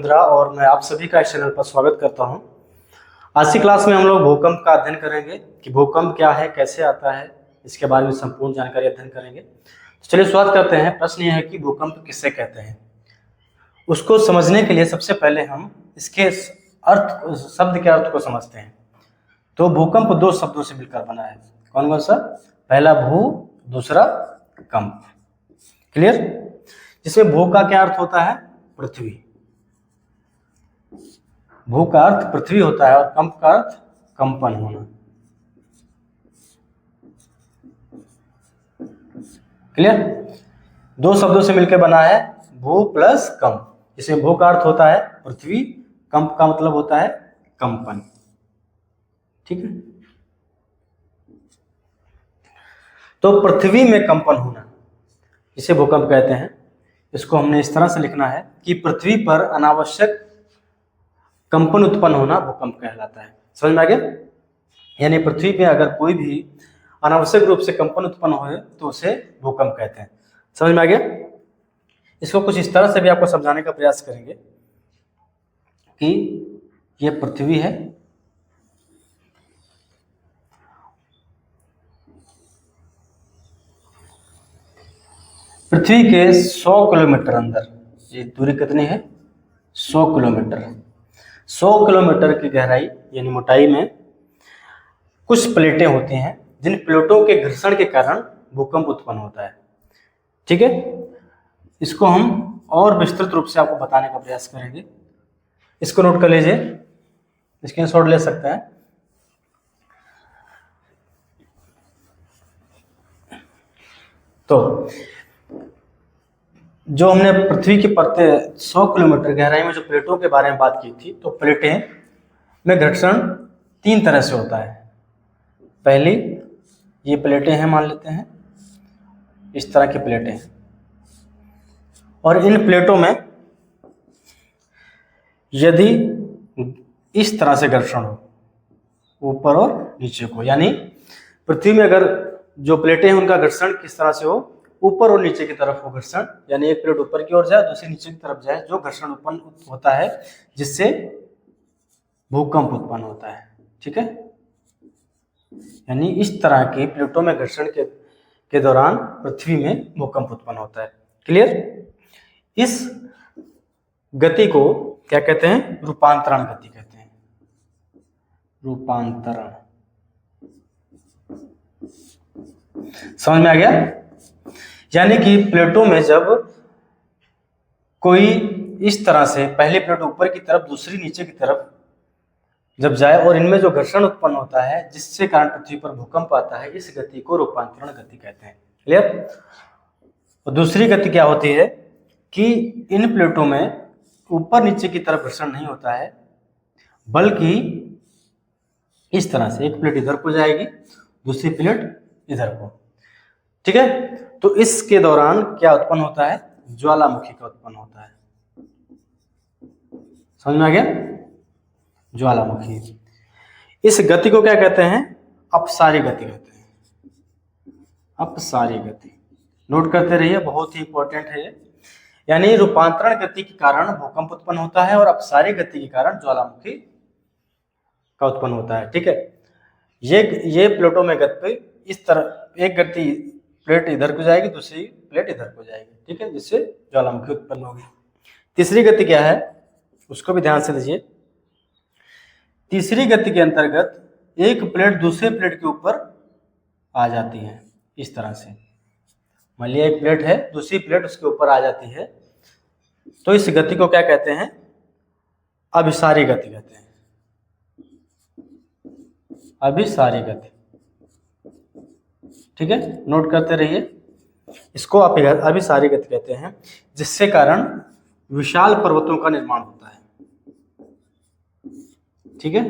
रुद्रा और मैं आप सभी का इस चैनल पर स्वागत करता हूं। आज की क्लास में हम लोग भूकंप का अध्ययन करेंगे कि भूकंप क्या है, कैसे आता है, इसके बारे में संपूर्ण जानकारी अध्ययन करेंगे। तो चलिए शुरुआत करते हैं। प्रश्न यह है कि भूकंप किसे कहते हैं। उसको समझने के लिए सबसे पहले हम इसके अर्थ, शब्द के अर्थ को समझते हैं। तो भूकंप दो शब्दों से मिलकर बना है। कौन कौन सा? पहला भू, दूसरा कंप। क्लियर? जिसमें भू का क्या अर्थ होता है? पृथ्वी। भू का अर्थ पृथ्वी होता है और कंप का अर्थ कंपन होना। क्लियर? दो शब्दों से मिलकर बना है भू प्लस कंप। जिसमें भू का अर्थ होता है पृथ्वी, कंप का मतलब होता है कंपन। ठीक है? तो पृथ्वी में कंपन होना इसे भूकंप कहते हैं। इसको हमने इस तरह से लिखना है कि पृथ्वी पर अनावश्यक कंपन उत्पन्न होना भूकंप कहलाता है। समझ में आ गया? यानी पृथ्वी पे अगर कोई भी अनावश्यक रूप से कंपन उत्पन्न हो तो उसे भूकंप कहते हैं। समझ में आ गया? इसको कुछ इस तरह से भी आपको समझाने का प्रयास करेंगे कि यह पृथ्वी है, पृथ्वी के 100 किलोमीटर अंदर, ये दूरी कितनी है? 100 किलोमीटर। 100 किलोमीटर की गहराई यानी मोटाई में कुछ प्लेटें होती हैं, जिन प्लेटों के घर्षण के कारण भूकंप उत्पन्न होता है। ठीक है? इसको हम और विस्तृत रूप से आपको बताने का प्रयास करेंगे। इसको नोट कर लीजिए, स्क्रीनशॉट ले सकते हैं। तो जो हमने पृथ्वी की परते 100 किलोमीटर गहराई में जो प्लेटों के बारे में बात की थी, तो प्लेटें में घर्षण 3 तरह से होता है। पहली, ये प्लेटें हैं, मान लेते हैं इस तरह की प्लेटें हैं, और इन प्लेटों में यदि इस तरह से घर्षण हो ऊपर और नीचे को, यानी पृथ्वी में अगर जो प्लेटें हैं उनका घर्षण किस तरह से हो, ऊपर और नीचे की तरफ हो घर्षण, यानी एक प्लेट ऊपर की ओर जाए, दूसरी नीचे की तरफ जाए, जो घर्षण उत्पन्न होता है जिससे भूकंप उत्पन्न होता है। ठीक है? यानी इस तरह की प्लेटों में घर्षण के दौरान पृथ्वी में भूकंप उत्पन्न होता है। क्लियर? इस गति को क्या कहते हैं? रूपांतरण गति कहते हैं। रूपांतरण। समझ में आ गया? यानी कि प्लेटों में जब कोई इस तरह से पहली प्लेट ऊपर की तरफ, दूसरी नीचे की तरफ जब जाए और इनमें जो घर्षण उत्पन्न होता है जिससे कारण पृथ्वी पर भूकंप आता है, इस गति को रूपांतरण गति कहते हैं। क्लियर? और दूसरी गति क्या होती है कि इन प्लेटों में ऊपर नीचे की तरफ घर्षण नहीं होता है, बल्कि इस तरह से एक प्लेट इधर को जाएगी, दूसरी प्लेट इधर को। ठीक है? तो इसके दौरान क्या उत्पन्न होता है? ज्वालामुखी का उत्पन्न होता है। समझ में आ गया? ज्वालामुखी। इस गति को क्या कहते हैं? अपसारी गति कहते हैं। अपसारी गति। नोट करते रहिए, बहुत ही इंपॉर्टेंट है ये। यानी रूपांतरण गति के कारण भूकंप उत्पन्न होता है और अपसारी गति के कारण ज्वालामुखी का उत्पन्न होता है। ठीक है? ये प्लेटों में गति इस तरह, एक गति प्लेट इधर को जाएगी, दूसरी प्लेट इधर को जाएगी। ठीक है? जिससे ज्वालामुखी उत्पन्न होगी। तीसरी गति क्या है उसको भी ध्यान से लीजिए। तीसरी गति के अंतर्गत एक प्लेट दूसरे प्लेट के ऊपर आ जाती है, इस तरह से। मान लिया एक प्लेट है, दूसरी प्लेट उसके ऊपर आ जाती है, तो इस गति को क्या कहते हैं? अभिसारी गति कहते हैं। अभिसारी गति। ठीक है? नोट करते रहिए, इसको आप अभिसारी गति कहते हैं, जिससे कारण विशाल पर्वतों का निर्माण होता है। ठीक है?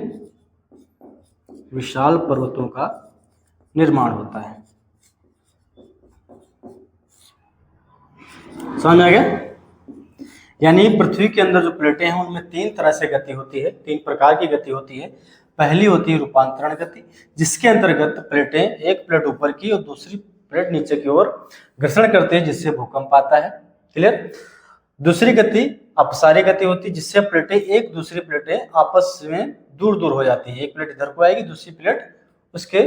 विशाल पर्वतों का निर्माण होता है। समझ में आ गया? यानी पृथ्वी के अंदर जो प्लेटें हैं उनमें 3 तरह से गति होती है, 3 प्रकार की गति होती है। पहली होती है रूपांतरण गति, जिसके अंतर्गत प्लेटें, एक प्लेट ऊपर की और दूसरी प्लेट नीचे की ओर घर्षण करते हैं, जिससे भूकंप आता है। क्लियर? दूसरी गति अपसारी गति होती है, जिससे प्लेटें एक दूसरी प्लेटें आपस में दूर दूर हो जाती है। एक प्लेट इधर को आएगी, दूसरी प्लेट उसके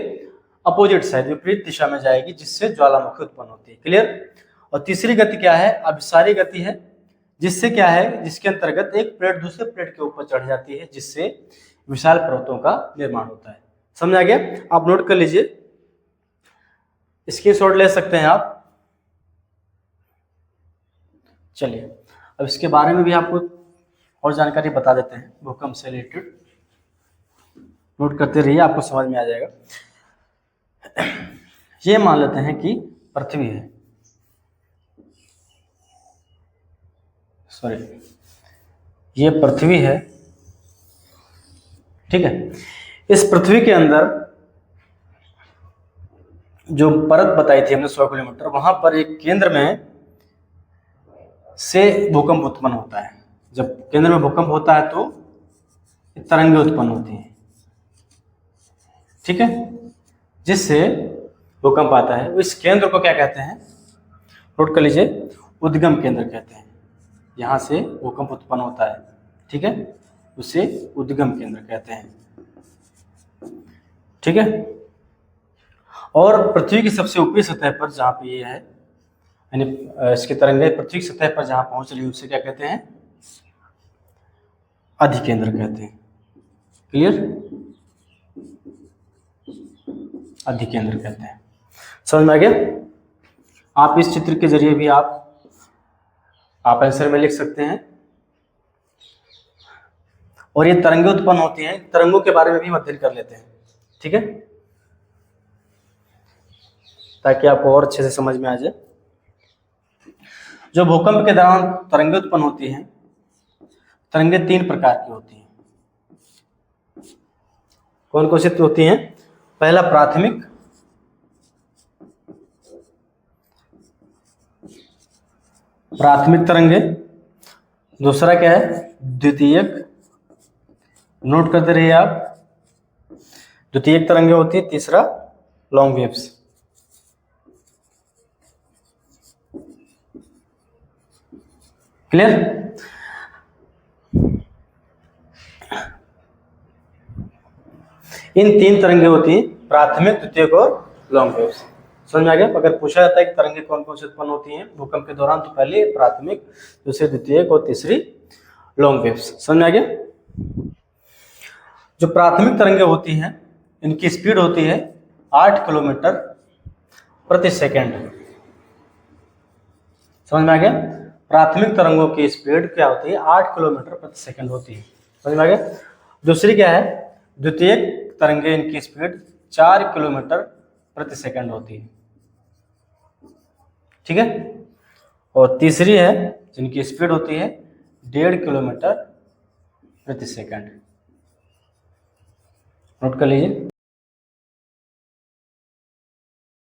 अपोजिट साइड विपरीत दिशा में जाएगी, जिससे ज्वालामुखी उत्पन्न होती है। क्लियर। और तीसरी गति क्या है? अभिसारी गति है, जिससे क्या है, जिसके अंतर्गत एक प्लेट दूसरे प्लेट के ऊपर चढ़ जाती है, जिससे विशाल पर्वतों का निर्माण होता है। समझ आ गया? आप नोट कर लीजिए, स्क्रीनशॉट ले सकते हैं आप। चलिए अब इसके बारे में भी आपको और जानकारी बता देते हैं, भूकंप से रिलेटेड। नोट करते रहिए, आपको समझ में आ जाएगा। ये मान लेते हैं कि पृथ्वी है, सॉरी ये पृथ्वी है, ठीक है। इस पृथ्वी के अंदर जो परत बताई थी हमने 100 किलोमीटर, वहां पर एक केंद्र में से भूकंप उत्पन्न होता है। जब केंद्र में भूकंप होता है तो तरंगें उत्पन्न होती हैं, ठीक है, जिससे भूकंप आता है। इस केंद्र को क्या कहते हैं? नोट कर लीजिए, उद्गम केंद्र कहते हैं। यहाँ से भूकंप उत्पन्न होता है, ठीक है, उसे उद्गम केंद्र कहते हैं, ठीक है। और पृथ्वी की सबसे ऊपरी सतह पर जहाँ पे ये है, यानी इसकी तरंगें पृथ्वी की सतह पर जहाँ पहुँच रही है, उसे क्या कहते हैं? अधिकेंद्र कहते हैं। क्लियर? अधिकेंद्र कहते हैं। समझ में आ गया? आप इस चित्र के जरिए भी आप आंसर में लिख सकते हैं। और ये तरंगें उत्पन्न होती हैं, तरंगों के बारे में भी अध्ययन कर लेते हैं, ठीक है, ताकि आपको और अच्छे से समझ में आ जाए। जो भूकंप के दौरान तरंगें उत्पन्न होती हैं, तरंगें 3 प्रकार की होती हैं। कौन कौन सी होती हैं? पहला प्राथमिक, तरंगें। दूसरा क्या है? द्वितीयक। नोट करते रहिए आप, द्वितीयक तरंगें होती है। तीसरा लॉन्ग वेव्स। क्लियर? इन 3 तरंगें होती हैं, प्राथमिक, द्वितीयक और लॉन्ग वेव्स। समझ में आ गया? अगर पूछा जाता है कि तरंगें कौन कौन सी उत्पन्न होती हैं भूकंप के दौरान, तो पहले प्राथमिक, दूसरी द्वितीयक और तीसरी लॉन्ग वेव्स। समझ में आ गया? जो प्राथमिक तरंगें होती हैं, इनकी स्पीड होती है 8 किलोमीटर प्रति सेकंड। समझ में आ गया? प्राथमिक तरंगों की स्पीड क्या होती है? 8 किलोमीटर प्रति सेकंड होती है। समझ में आ गया? दूसरी क्या है? द्वितीयक तरंगें, इनकी स्पीड 4 किलोमीटर प्रति सेकंड होती है, ठीक है। और तीसरी है जिनकी स्पीड होती है 1.5 किलोमीटर प्रति सेकंड। नोट कर लीजिए।